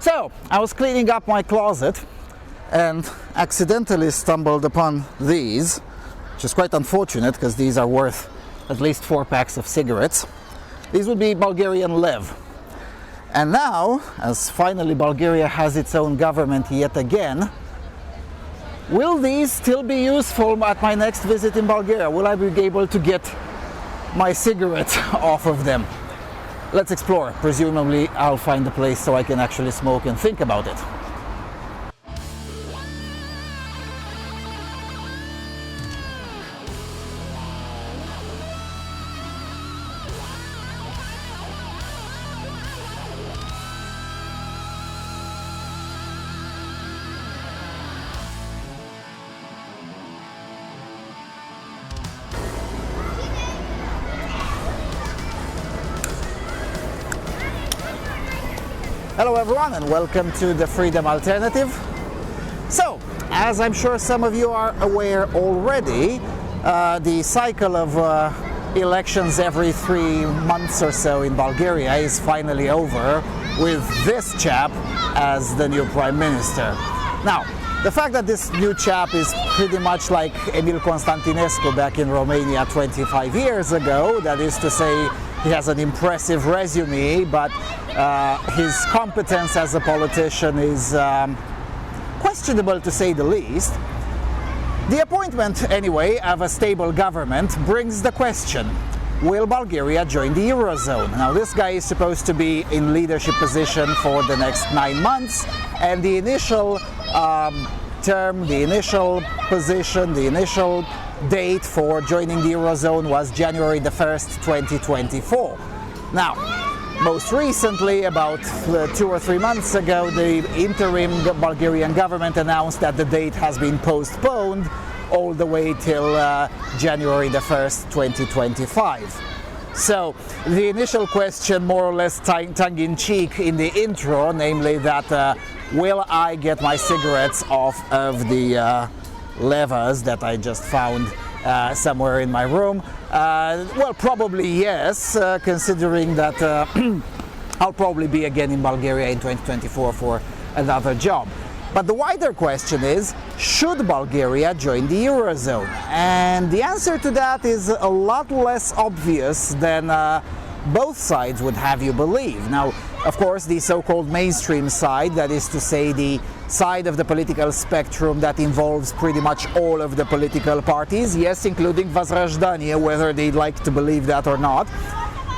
So, I was cleaning up my closet and accidentally stumbled upon these, which is quite unfortunate because these are worth at least 4 packs of cigarettes. These would be Bulgarian lev. And now, as finally Bulgaria has its own government yet again, will these still be useful at my next visit in Bulgaria? Will I be able to get my cigarettes off of them? Let's explore. Presumably I'll find a place so I can actually smoke and think about it. Hello everyone and welcome to the Freedom Alternative. So, as I'm sure some of you are aware already, the cycle of elections every 3 months or so in Bulgaria is finally over with this chap as the new Prime Minister. Now, the fact that this new chap is pretty much like Emil Constantinescu back in Romania 25 years ago, that is to say, he has an impressive resume, but his competence as a politician is questionable to say the least. The appointment, anyway, of a stable government brings the question, will Bulgaria join the Eurozone? Now, this guy is supposed to be in leadership position for the next 9 months, and the initial term, the initial position, the initial date for joining the Eurozone was January the 1st, 2024. Now, most recently, about 2 or 3 months ago, the interim Bulgarian government announced that the date has been postponed all the way till January the 1st, 2025. So, the initial question, more or less tongue-in-cheek in the intro, namely that will I get my cigarettes off of the levers that I just found somewhere in my room? Well, probably yes, considering that I'll probably be again in Bulgaria in 2024 for another job. But the wider question is, should Bulgaria join the Eurozone? And the answer to that is a lot less obvious than both sides would have you believe. Now, of course, the so-called mainstream side, that is to say the side of the political spectrum that involves pretty much all of the political parties, yes, including Возрождение, whether they'd like to believe that or not,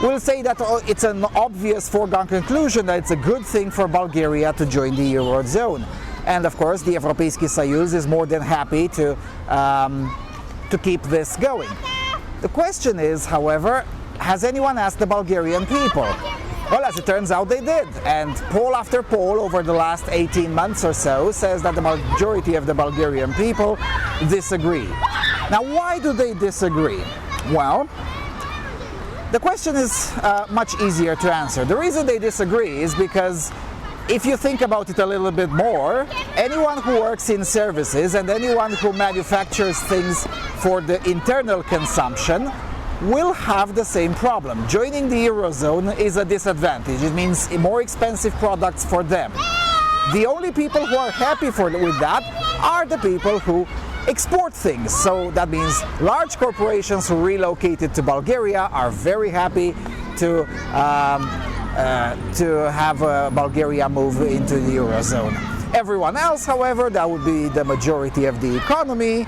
will say that it's an obvious foregone conclusion that it's a good thing for Bulgaria to join the Eurozone. And of course, the Европейский Союз is more than happy to keep this going. The question is, however, has anyone asked the Bulgarian people? Well, as it turns out, they did. And poll after poll over the last 18 months or so says that the majority of the Bulgarian people disagree. Now, why do they disagree? Well, the question is much easier to answer. The reason they disagree is because if you think about it a little bit more, anyone who works in services and anyone who manufactures things for the internal consumption will have the same problem. Joining the Eurozone is a disadvantage. It means more expensive products for them. The only people who are happy with that are the people who export things. So that means large corporations who relocated to Bulgaria are very happy to have Bulgaria move into the Eurozone. Everyone else, however, that would be the majority of the economy,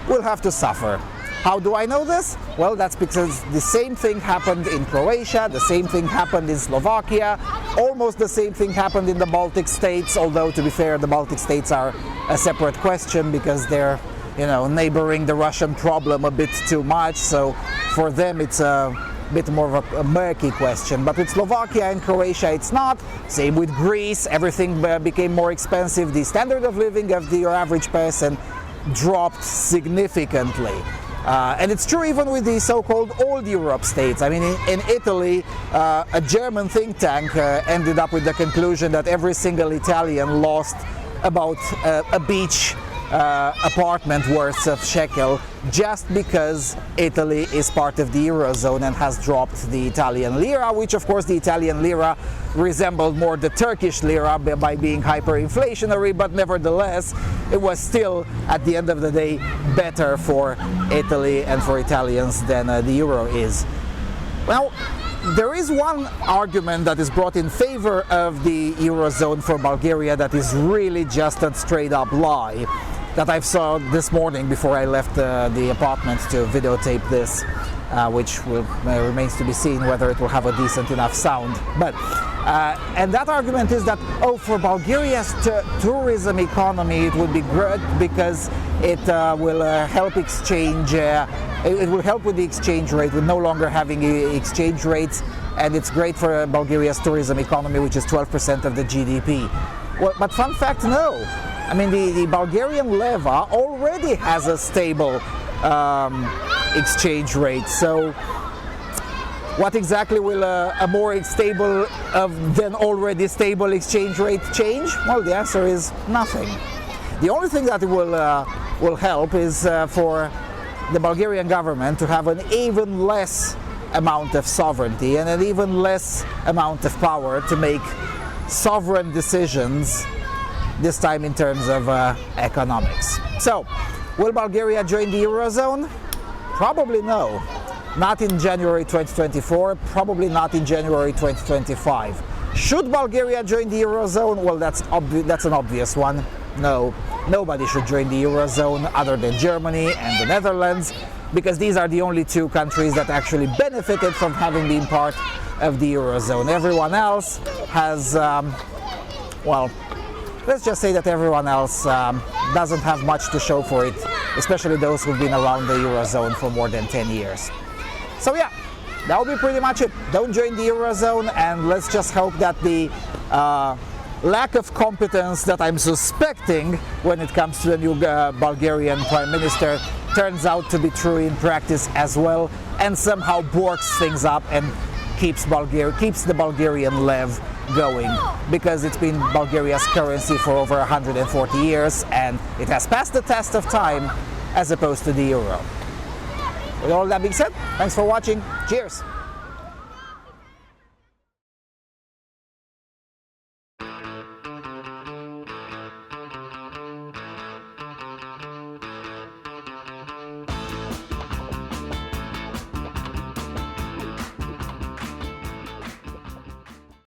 will have to suffer. How do I know this? Well, that's because the same thing happened in Croatia, the same thing happened in Slovakia, almost the same thing happened in the Baltic states, although to be fair, the Baltic states are a separate question because they're, neighboring the Russian problem a bit too much, so for them it's a bit more of a murky question. But with Slovakia and Croatia it's not. Same with Greece, everything became more expensive, the standard of living of your average person dropped significantly. And it's true even with the so-called old Europe states. I mean, in Italy, a German think tank ended up with the conclusion that every single Italian lost about a beach apartment worth of shekel just because Italy is part of the Eurozone and has dropped the Italian lira, which of course the Italian lira resembled more the Turkish lira by being hyperinflationary, but nevertheless it was still at the end of the day better for Italy and for Italians than the euro is. Well, there is one argument that is brought in favor of the Eurozone for Bulgaria that is really just a straight up lie that I saw this morning before I left the apartment to videotape this, which remains to be seen whether it will have a decent enough sound. But and that argument is that, oh, for Bulgaria's tourism economy it would be great because it will help exchange. It will help with the exchange rate, with no longer having exchange rates, and it's great for Bulgaria's tourism economy, which is 12% of the GDP. Well, but fun fact, no. I mean, the Bulgarian leva already has a stable exchange rate. So what exactly will a more stable than already stable exchange rate change? Well, the answer is nothing. The only thing that will help is for the Bulgarian government to have an even less amount of sovereignty and an even less amount of power to make sovereign decisions, this time in terms of economics. So, will Bulgaria join the Eurozone? Probably no. Not in January 2024, probably not in January 2025. Should Bulgaria join the Eurozone? Well, that's an obvious one. No, nobody should join the Eurozone other than Germany and the Netherlands, because these are the only two countries that actually benefited from having been part of the Eurozone. Everyone else has, well, let's just say that everyone else doesn't have much to show for it, especially those who've been around the Eurozone for more than 10 years. So yeah, that will be pretty much it. Don't join the Eurozone, and let's just hope that the lack of competence that I'm suspecting when it comes to the new Bulgarian Prime Minister turns out to be true in practice as well, and somehow borks things up and keeps the Bulgarian lev going, because it's been Bulgaria's currency for over 140 years and it has passed the test of time as opposed to the euro. With all that being said, thanks for watching. Cheers!